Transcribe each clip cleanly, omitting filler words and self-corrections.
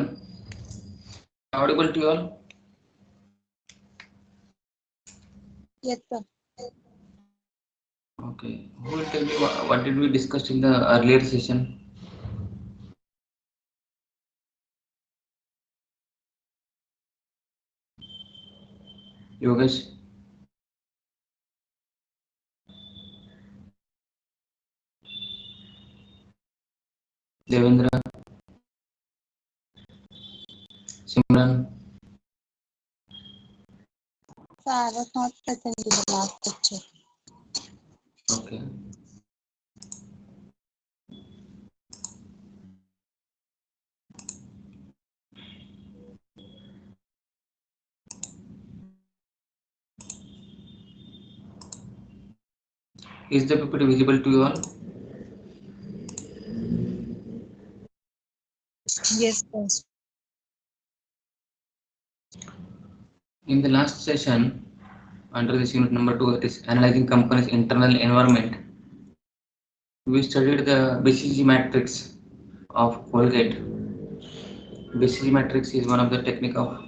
everyone. Audible to you all? Yes, sir. Okay. Who will tell me what did we discuss in the earlier session? Yogesh, Devendra, Simran. So I was not present in the last lecture. Okay. Is the PPT visible to you all? Yes, sir. In the last session, under this unit number 2, that is analyzing company's internal environment, we studied the BCG matrix of Colgate. BCG matrix is one of the technique of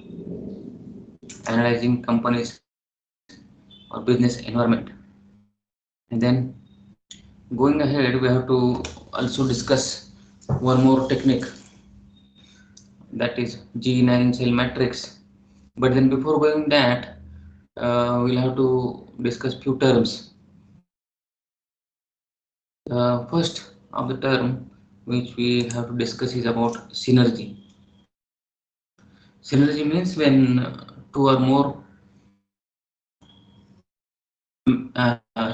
analyzing companies or business environment. And then going ahead, we have to also discuss one more technique, that is G9 cell matrix. But then before going that, we'll have to discuss few terms. The first of the term which we have to discuss is about synergy. Synergy means when two or more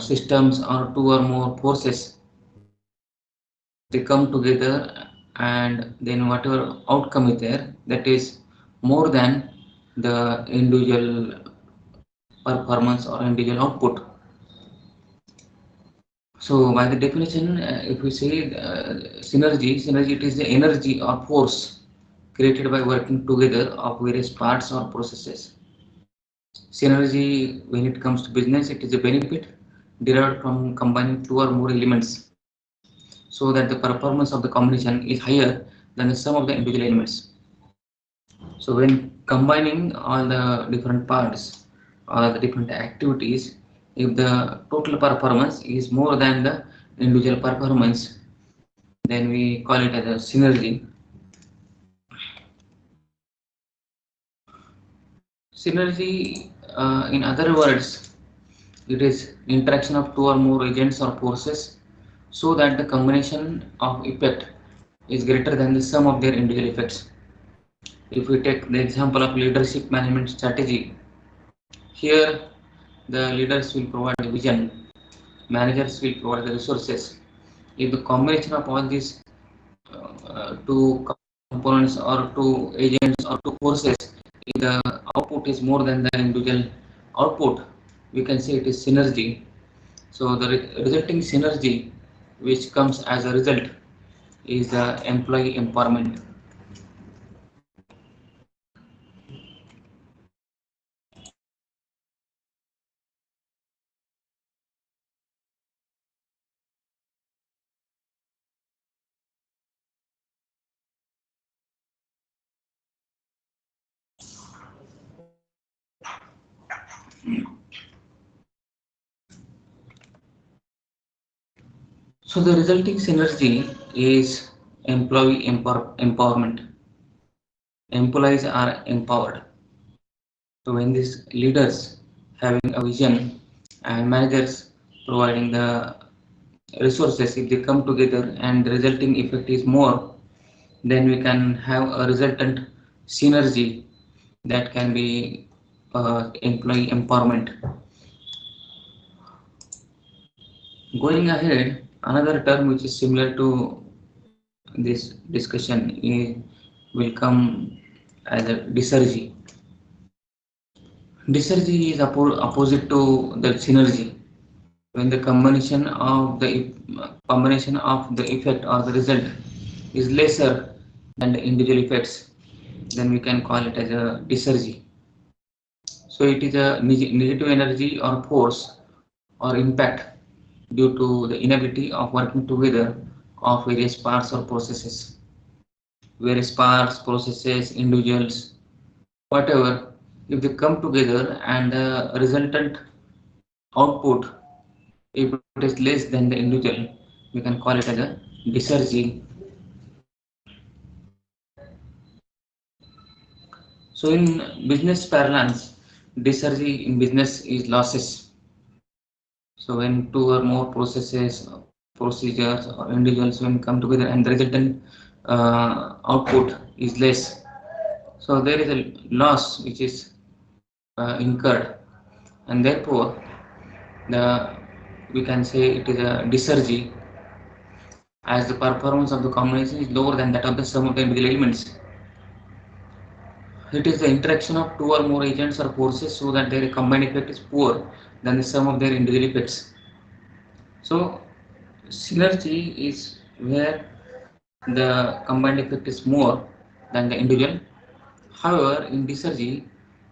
systems or two or more forces they come together, and then whatever outcome is there, that is more than the individual performance or individual output. So by the definition, if we say synergy, it is the energy or force created by working together of various parts or processes. Synergy, when it comes to business, it is a benefit derived from combining two or more elements so that the performance of the combination is higher than the sum of the individual elements. So when combining all the different parts or the different activities, if the total performance is more than the individual performance, then we call it as a synergy. Synergy, in other words, it is interaction of two or more agents or forces so that the combination of effect is greater than the sum of their individual effects. If we take the example of leadership management strategy, here the leaders will provide the vision, managers will provide the resources. If the combination of all these two components or two agents or two forces, if the output is more than the individual output, we can say it is synergy. So the resulting synergy which comes as a result is the employee empowerment. So the resulting synergy is employee empowerment. Employees are empowered. So when these leaders having a vision and managers providing the resources, if they come together and the resulting effect is more, then we can have a resultant synergy that can be employee empowerment. Going ahead, another term which is similar to this discussion will come as a disergy. Disergy is opposite to the synergy. When the combination of the effect or the result is lesser than the individual effects, then we can call it as a disergy. So it is a negative energy or force or impact due to the inability of working together of various parts or processes. various parts, processes, individuals, whatever, if they come together and the resultant output, if it is less than the individual, we can call it as a disynergy. So in business parlance, disynergy in business is losses. So when two or more processes, procedures, or individuals when come together and the resultant output is less, so there is a loss which is incurred, and therefore the we can say it is a disynergy as the performance of the combination is lower than that of the sum of the individual elements. It is the interaction of two or more agents or forces so that their combined effect is poor than the sum of their individual effects. So synergy is where the combined effect is more than the individual. However, in disynergy,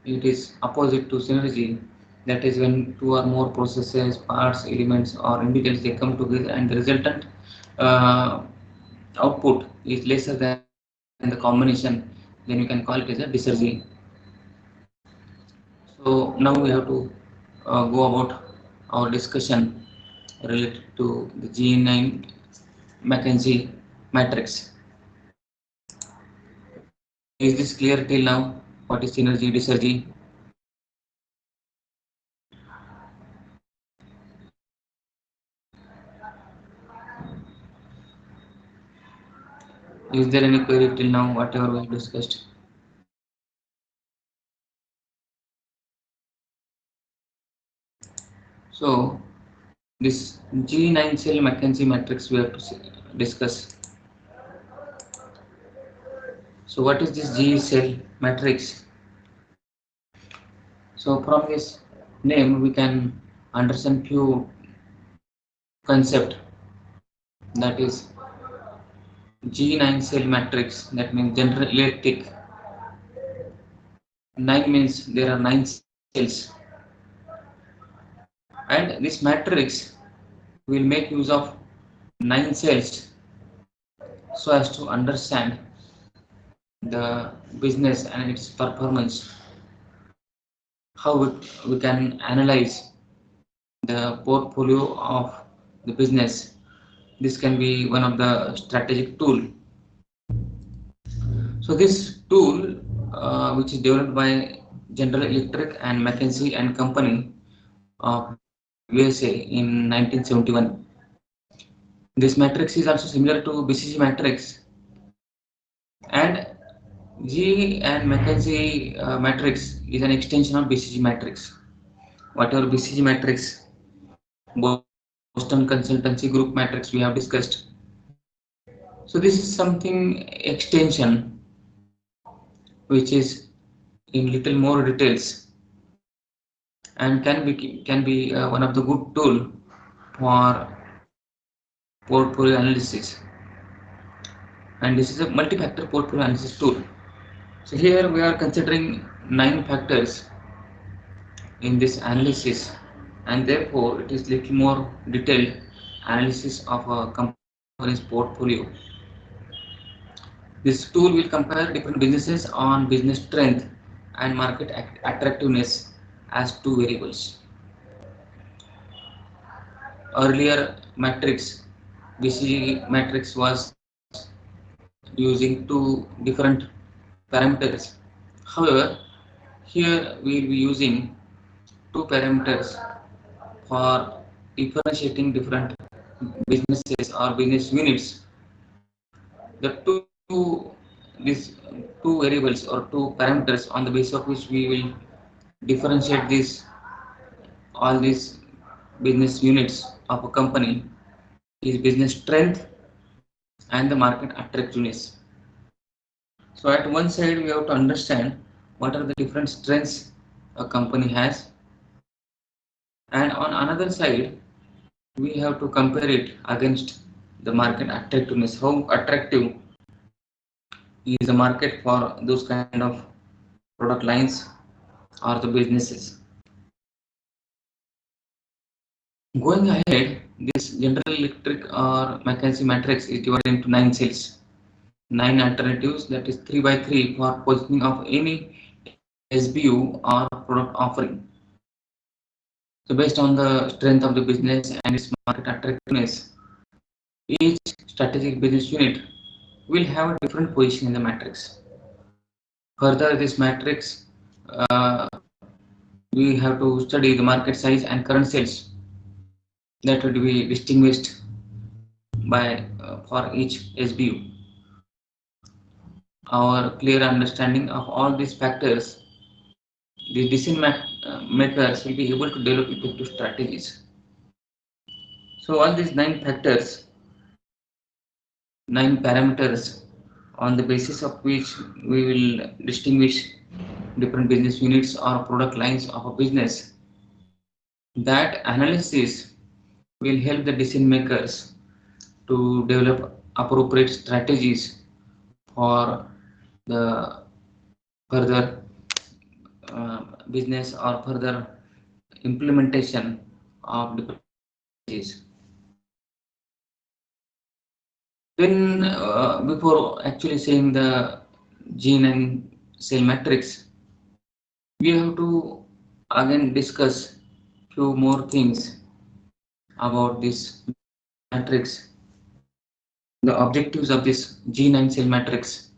it is opposite to synergy. That is when two or more processes, parts, elements, or individuals they come together and the resultant uh, output is lesser than the combination, then you can call it as a disynergy. So now we have to go about our discussion related to the G9 McKenzie matrix. Is this clear till now? What is synergy, disynergy? Is there any query till now, whatever we have discussed? So this G9 cell McKenzie matrix we have to discuss. So what is this G cell matrix? So from this name we can understand few concept, that is G9 cell matrix, that means General Electric. 9 means there are 9 cells, and this matrix will make use of 9 cells so as to understand the business and its performance, how we can analyze the portfolio of the business. This can be one of the strategic tool. So this tool, which is developed by General Electric and McKinsey and Company of USA in 1971. This matrix is also similar to BCG matrix, and G and McKinsey matrix is an extension of BCG matrix. Whatever BCG matrix, Boston Consultancy Group matrix we have discussed. So this is something extension which is in little more details and can be one of the good tool for portfolio analysis. And this is a multi-factor portfolio analysis tool. So here we are considering 9 factors in this analysis, and therefore it is little more detailed analysis of a company's portfolio. This tool will compare different businesses on business strength and market attractiveness as two variables. Earlier matrix, BCG matrix, was using two different parameters. However, here we will be using two parameters for differentiating different businesses or business units. The these two variables or two parameters on the basis of which we will differentiate these all these business units of a company is business strength and the market attractiveness. So at one side we have to understand what are the different strengths a company has, and on another side we have to compare it against the market attractiveness. How attractive is the market for those kind of product lines or the businesses. Going ahead, this General Electric or McKinsey matrix is divided into 9 cells. 9 alternatives, that is 3 by 3 for positioning of any SBU or product offering. So based on the strength of the business and its market attractiveness, each strategic business unit will have a different position in the matrix. Further, this matrix, uh, we have to study the market size and current sales that would be distinguished by for each SBU. Our clear understanding of all these factors, the decision makers will be able to develop effective strategies. So all these 9 factors, 9 parameters on the basis of which we will distinguish different business units or product lines of a business, that analysis will help the decision makers to develop appropriate strategies for the further business or further implementation of the strategies. Then, before actually saying the gene and cell matrix, we have to again discuss few more things about this matrix, the objectives of this gene and cell matrix.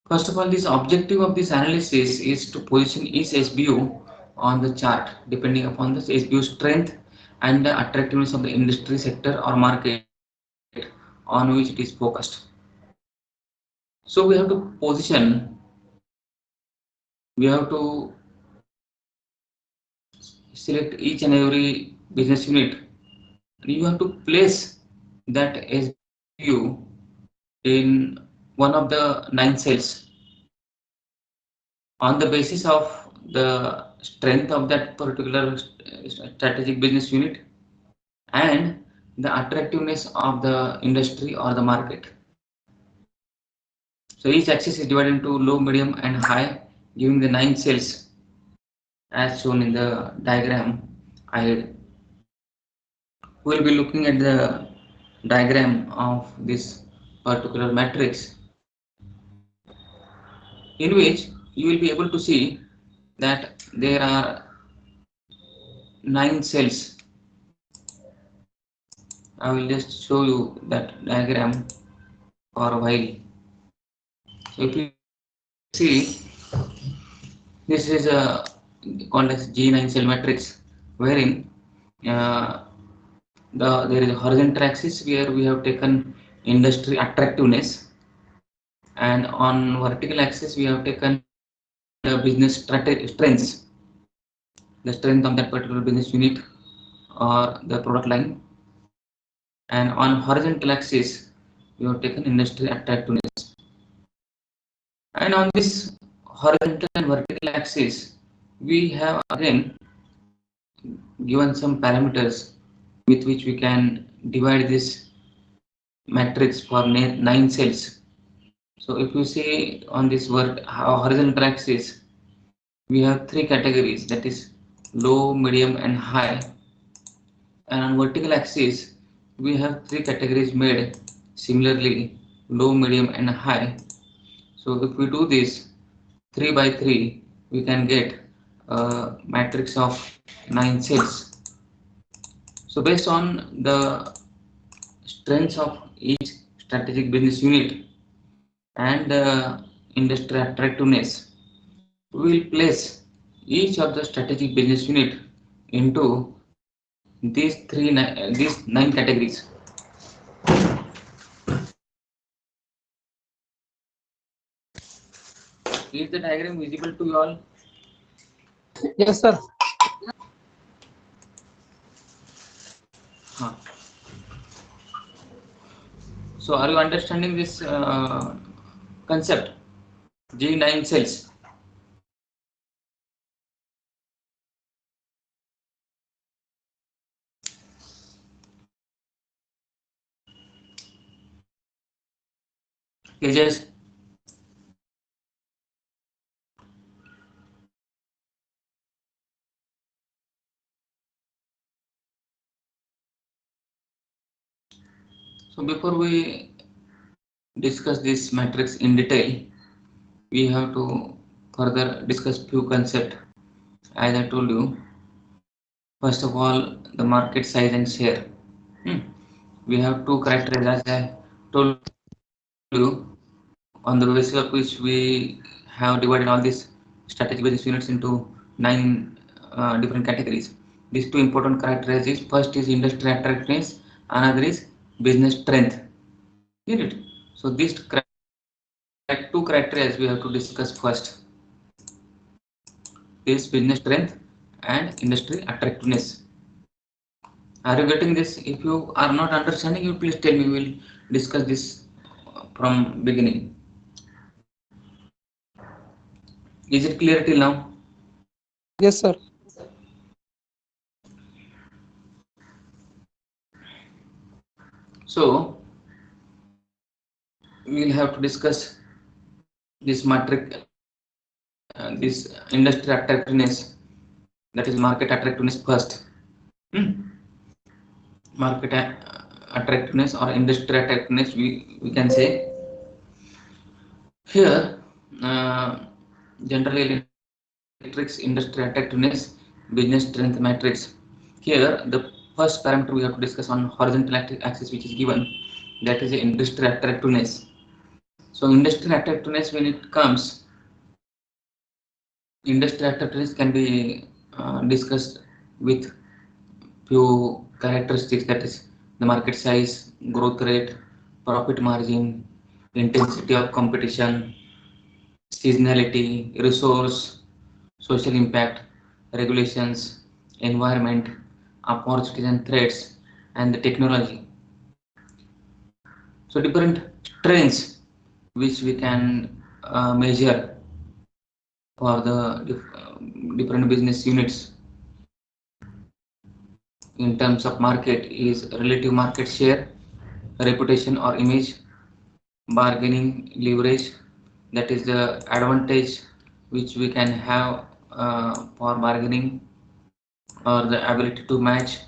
First of all, this objective of this analysis is to position each SBU on the chart depending upon the SBU strength and the attractiveness of the industry sector or market on which it is focused. So we have to select each and every business unit. You have to place that SBU in one of the 9 cells on the basis of the strength of that particular strategic business unit and the attractiveness of the industry or the market. So each axis is divided into low, medium and high, giving the 9 cells as shown in the diagram ahead. We will be looking at the diagram of this particular matrix, in which you will be able to see that there are 9 cells. I will just show you that diagram for a while. So if you see, this is a called as G9 cell matrix, wherein uh, there is a horizontal axis where we have taken industry attractiveness, and on vertical axis we have taken the business strengths, the strength of that particular business unit or the product line, and on horizontal axis we have taken industry attractiveness. And on this horizontal and vertical axis, we have again given some parameters with which we can divide this matrix for 9 cells. So if you see on this horizontal axis, we have 3 categories, that is low, medium and high. And on vertical axis, we have 3 categories made similarly, low, medium and high. So if we do this 3 by 3, we can get a matrix of 9 cells. So based on the strengths of each strategic business unit and industry attractiveness, we will place each of the strategic business unit into these 9 categories. Is the diagram visible to you all? Yes, sir. Huh. So are you understanding this concept? G9 cells. Yes. So before we discuss this matrix in detail, we have to further discuss few concepts. As I told you, first of all, the market size and share. Hmm. We have two criteria, as I told you, on the basis of which we have divided all these strategic business units into nine different categories. These two important criteria is, first is industry attractiveness, another is business strength. Get it? So these two criteria we have to discuss first is business strength and industry attractiveness. Are you getting this? If you are not understanding, you please tell me. We will discuss this from beginning. Is it clear till now? Yes, sir. So we will have to discuss this matrix, this industry attractiveness, that is market attractiveness first. Market attractiveness or industry attractiveness, we can say. Here, General Electric's industry attractiveness, business strength matrix. Here, the first parameter we have to discuss on horizontal axis, which is given, that is the industry attractiveness. So, industry attractiveness, when it comes, industry attractiveness can be discussed with few characteristics, that is the market size, growth rate, profit margin, intensity of competition, seasonality, resource, social impact, regulations, environment, opportunities and threats, and the technology. So different trends which we can measure for the different business units in terms of market is relative market share, reputation or image, bargaining leverage, that is the advantage which we can have for bargaining, or the ability to match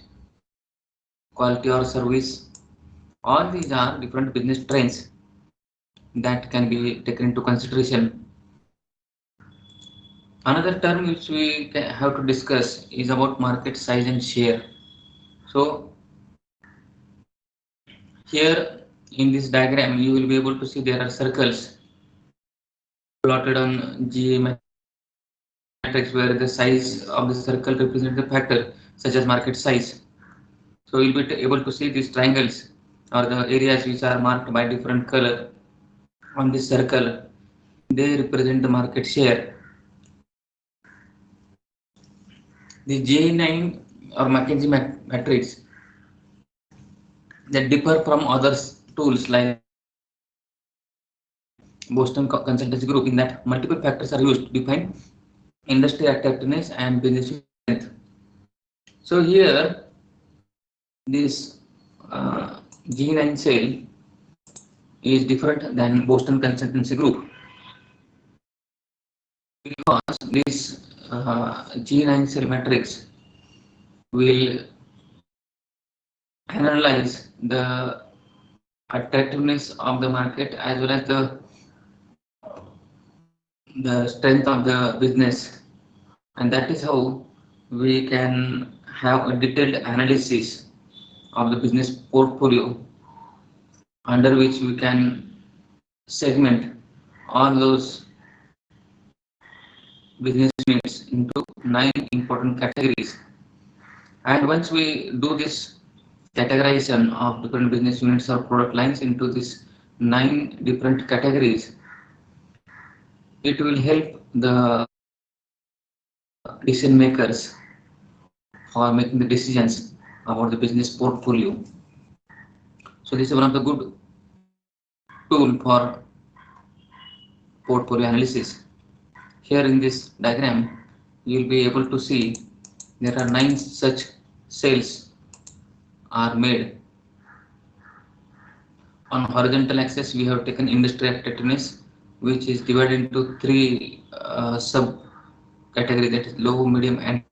quality or service. All these are different business trends that can be taken into consideration. Another term which we have to discuss is about market size and share. So here in this diagram you will be able to see there are circles plotted on GA matrix where the size of the circle represents the factor such as market size. So you'll be able to see these triangles or the areas which are marked by different color on this circle. They represent the market share. The J9 or McKinsey matrix that differ from other tools like Boston Consultancy Group in that multiple factors are used to define industry attractiveness and business strength. So here this G9 cell is different than Boston Consultancy Group because this G9 cell matrix will analyze the attractiveness of the market as well as the strength of the business, and that is how we can have a detailed analysis of the business portfolio, under which we can segment all those business units into nine important categories. And once we do this categorization of different business units or product lines into these nine different categories, it will help the decision makers for making the decisions about the business portfolio. So this is one of the good tool for portfolio analysis. Here in this diagram, you will be able to see there are nine such cells are made. On horizontal axis, we have taken industry attractiveness, which is divided into three sub categories, that is low, medium, and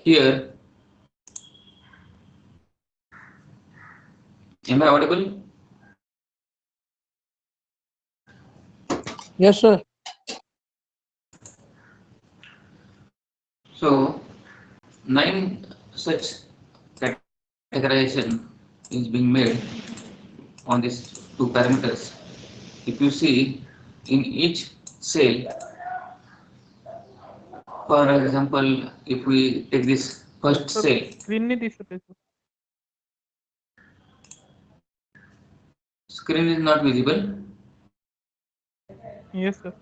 Here, am I audible? Yes, sir. So 9 such categorization is being made on these two parameters. If you see in each cell, for example, if we take this first cell, screen नहीं दिसत आहे, sir. screen is not visible. Yes, sir.